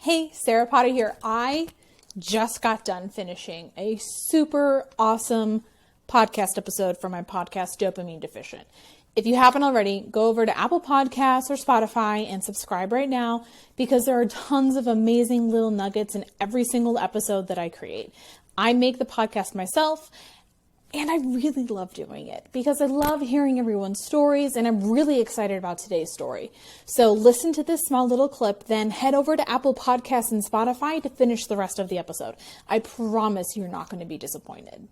Hey, Sarah Potter here. I just got done finishing a super awesome podcast episode for my podcast, Dopamine Deficient. If you haven't already, go over to Apple Podcasts or Spotify and subscribe right now because there are tons of amazing little nuggets in every single episode that I create. I make the podcast myself, and I really love doing it because I love hearing everyone's stories, and I'm really excited about today's story. So listen to this small little clip, then head over to Apple Podcasts and Spotify to finish the rest of the episode. I promise you're not going to be disappointed.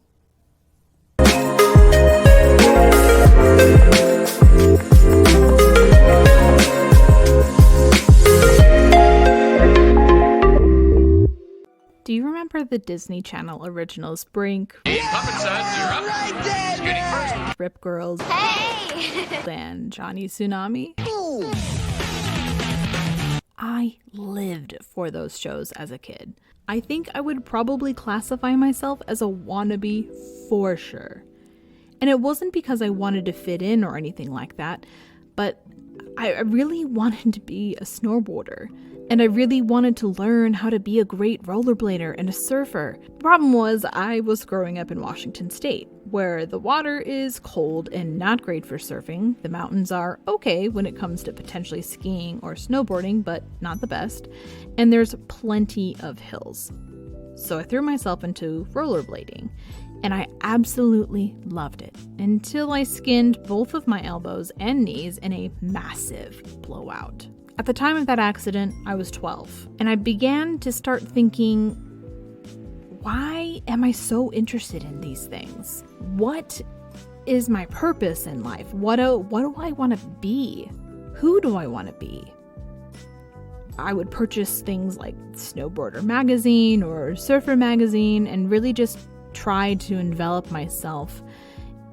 Do you remember the Disney Channel originals Brink, Rip Girls, and Johnny Tsunami? Ooh. I lived for those shows as a kid. I think I would probably classify myself as a wannabe for sure. And it wasn't because I wanted to fit in or anything like that, but I really wanted to be a snowboarder. And I really wanted to learn how to be a great rollerblader and a surfer. The problem was I was growing up in Washington State, where the water is cold and not great for surfing. The mountains are okay when it comes to potentially skiing or snowboarding, but not the best. And there's plenty of hills. So I threw myself into rollerblading, and I absolutely loved it until I skinned both of my elbows and knees in a massive blowout. At the time of that accident, I was 12, and I began to start thinking, why am I so interested in these things? What is my purpose in life? What do I want to be? Who do I want to be? I would purchase things like Snowboarder magazine or Surfer magazine and really just try to envelop myself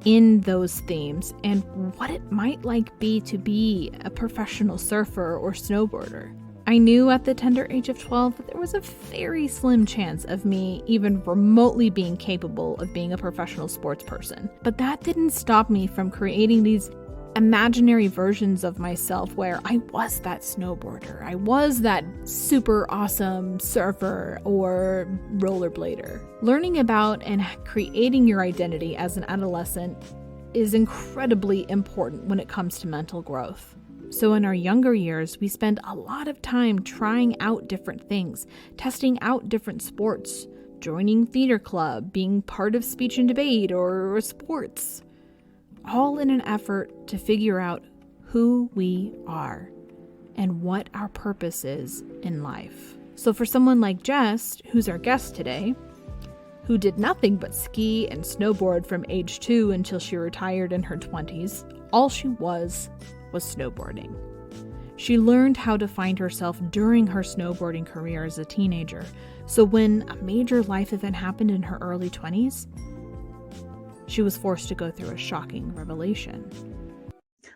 in those themes and what it might be to be a professional surfer or snowboarder. I knew at the tender age of 12 that there was a very slim chance of me even remotely being capable of being a professional sports person. But that didn't stop me from creating these imaginary versions of myself where I was that snowboarder, I was that super awesome surfer or rollerblader. Learning about and creating your identity as an adolescent is incredibly important when it comes to mental growth. So in our younger years, we spend a lot of time trying out different things, testing out different sports, joining theater club, being part of speech and debate or sports, all in an effort to figure out who we are and what our purpose is in life. So for someone like Jess, who's our guest today, who did nothing but ski and snowboard from age 2 until she retired in her 20s, all she was snowboarding. She learned how to find herself during her snowboarding career as a teenager. So when a major life event happened in her early 20s, she was forced to go through a shocking revelation.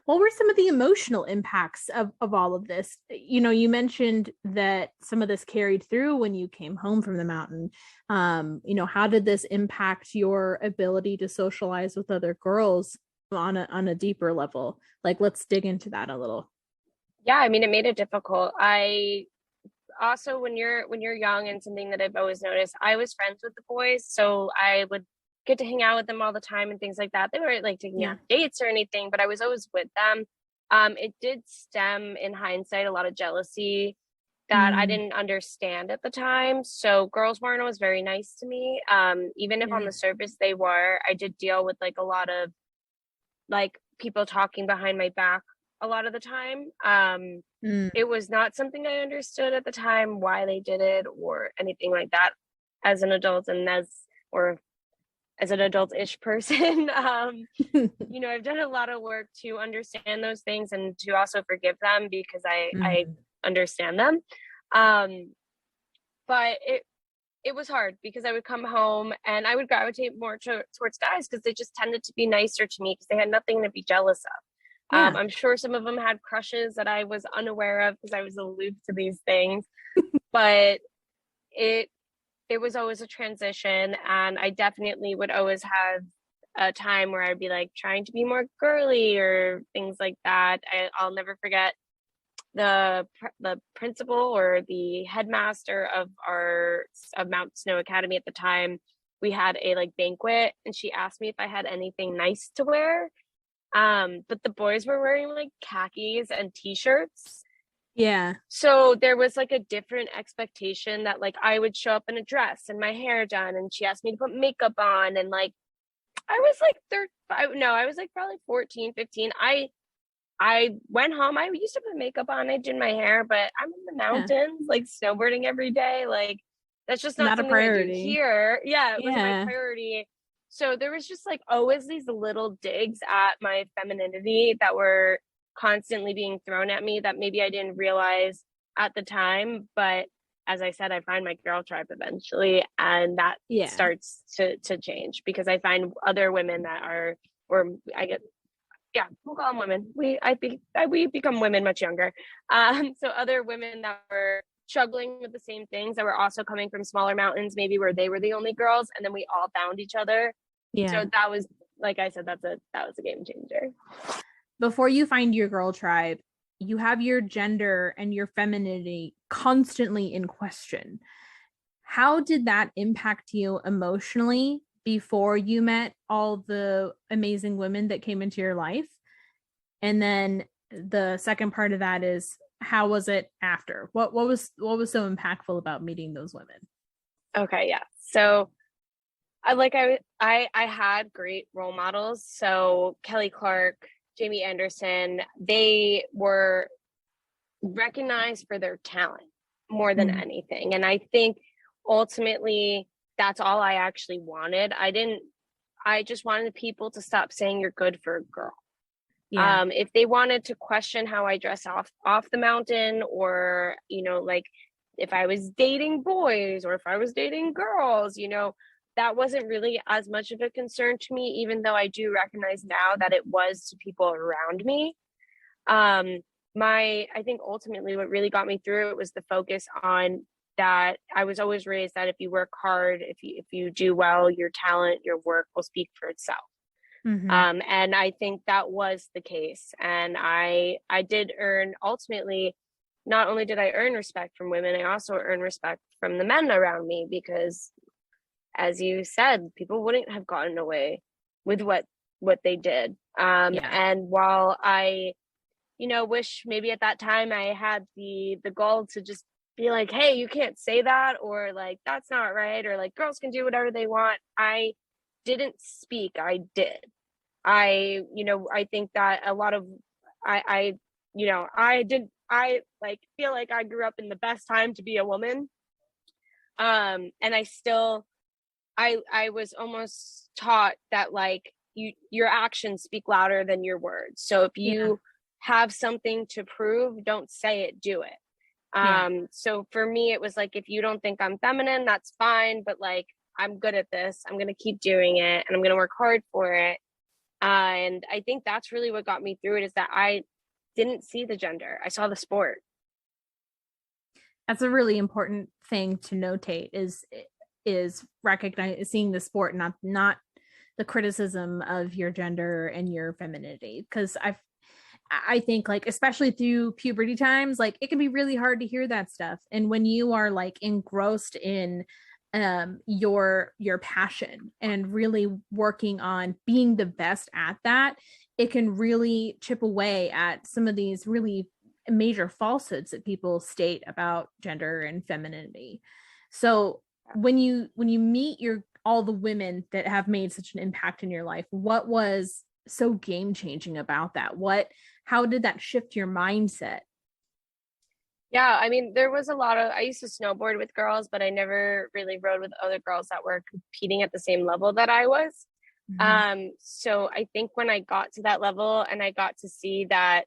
What were some of the emotional impacts of all of this? You know, you mentioned that some of this carried through when you came home from the mountain. How did this impact your ability to socialize with other girls on a deeper level? Like, let's dig into that a little. Yeah, I mean, it made it difficult. I also, when you're young, and something that I've always noticed, I was friends with the boys, so I would get to hang out with them all the time and things like that. They weren't like taking me on dates or anything, but I was always with them. It did stem, in hindsight, a lot of jealousy that I didn't understand at the time. So girls weren't always very nice to me. Even if on the surface they were, I did deal with like a lot of like people talking behind my back a lot of the time. It was not something I understood at the time, why they did it or anything like that as an adult and as an adult-ish person. I've done a lot of work to understand those things and to also forgive them because I understand them. But it was hard because I would come home and I would gravitate more towards guys because they just tended to be nicer to me because they had nothing to be jealous of. I'm sure some of them had crushes that I was unaware of because I was aloof to these things, but it was always a transition, and I definitely would always have a time where I'd be like trying to be more girly or things like that. I'll never forget the principal or the headmaster of Mount Snow Academy at the time, we had a like banquet, and she asked me if I had anything nice to wear. But the boys were wearing like khakis and t-shirts. Yeah. So there was like a different expectation that like I would show up in a dress and my hair done, and she asked me to put makeup on, and like I was like I was like probably 14, 15. I went home. I used to put makeup on. I did my hair, but I'm in the Yeah. mountains, like snowboarding every day. Like that's just not Not a something I do priority. here. Yeah, it wasn't my Yeah. priority. So there was just like always these little digs at my femininity that were constantly being thrown at me that maybe I didn't realize at the time. But as I said, I find my girl tribe eventually, and that Yeah. starts to change because I find other women that are, or I get, yeah, we'll call them women. We become women much younger. So other women that were struggling with the same things, that were also coming from smaller mountains, maybe where they were the only girls, and then we all found each other. Yeah. So that was, like I said, that was a game changer. Before you find your girl tribe, you have your gender and your femininity constantly in question. How did that impact you emotionally before you met all the amazing women that came into your life? And then the second part of that is, how was it after? What was so impactful about meeting those women? Okay, yeah. So I had great role models. So Kelly Clark, Jamie Anderson, they were recognized for their talent more than anything. And I think ultimately that's all I actually wanted. I just wanted people to stop saying you're good for a girl. Yeah. If they wanted to question how I dress off the mountain, or, like if I was dating boys or if I was dating girls, that wasn't really as much of a concern to me, even though I do recognize now that it was to people around me. I think ultimately what really got me through it was the focus on that. I was always raised that if you work hard, if you do well, your talent, your work will speak for itself. And I think that was the case. And I did earn, ultimately, not only did I earn respect from women, I also earned respect from the men around me, because as you said, people wouldn't have gotten away with what they did. And while I, wish maybe at that time I had the gall to just be like, hey, you can't say that, or like, that's not right, or like, girls can do whatever they want. I didn't speak. I did. I think that a lot of, I like feel like I grew up in the best time to be a woman. And I was almost taught that like your actions speak louder than your words. So if you have something to prove, don't say it, do it. So for me, it was like, if you don't think I'm feminine, that's fine, but like, I'm good at this, I'm going to keep doing it, and I'm going to work hard for it. And I think that's really what got me through it, is that I didn't see the gender, I saw the sport. That's a really important thing to notate, is recognizing the sport, not the criticism of your gender and your femininity. Because I think, like, especially through puberty times, like it can be really hard to hear that stuff. And when you are like engrossed in your passion and really working on being the best at that, it can really chip away at some of these really major falsehoods that people state about gender and femininity. So when you meet all the women that have made such an impact in your life, what was so game changing about that? How did that shift your mindset? Yeah, I mean, there was a lot of, I used to snowboard with girls, but I never really rode with other girls that were competing at the same level that I was. So I think when I got to that level and I got to see that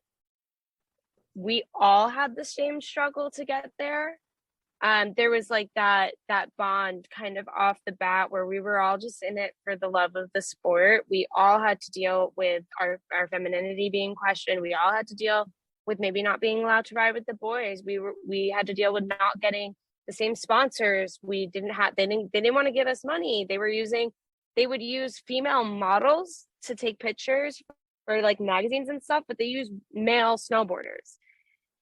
we all had the same struggle to get there, there was like that bond kind of off the bat, where we were all just in it for the love of the sport. We all had to deal with our femininity being questioned. We all had to deal with maybe not being allowed to ride with the boys. We had to deal with not getting the same sponsors. They didn't want to give us money. They would use female models to take pictures for like magazines and stuff, but they use male snowboarders.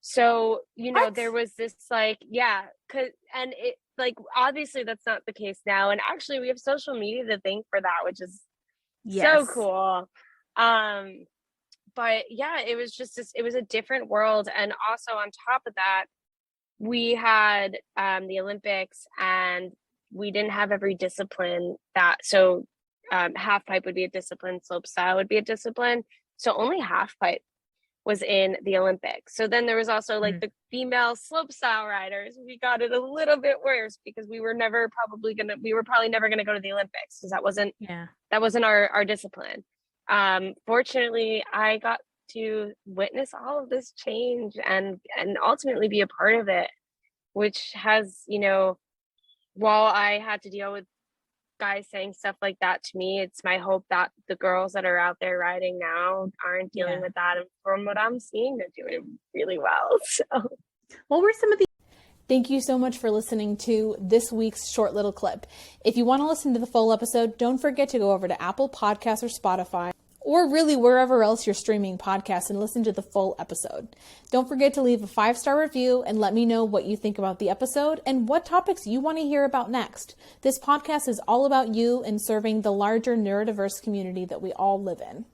So, you know, What? there was this like, yeah, and it like obviously that's not the case now. And actually we have social media to thank for that, which is so Yes. cool. Um, but yeah, it was just it was a different world. And also on top of that, we had the Olympics, and we didn't have every discipline that so half pipe would be a discipline, slopestyle would be a discipline. So only half pipe was in the Olympics. So then there was also like the female slopestyle riders. We got it a little bit worse because we were probably never gonna go to the Olympics because that wasn't our discipline. Fortunately, I got to witness all of this change and ultimately be a part of it, which has, you know, while I had to deal with guys saying stuff like that to me, it's my hope that the girls that are out there riding now aren't dealing with that. And from what I'm seeing, they're doing really well. So, What were some of the... Thank you so much for listening to this week's short little clip. If you want to listen to the full episode, don't forget to go over to Apple Podcasts or Spotify, or really wherever else you're streaming podcasts, and listen to the full episode. Don't forget to leave a 5-star review and let me know what you think about the episode and what topics you want to hear about next. This podcast is all about you and serving the larger neurodiverse community that we all live in.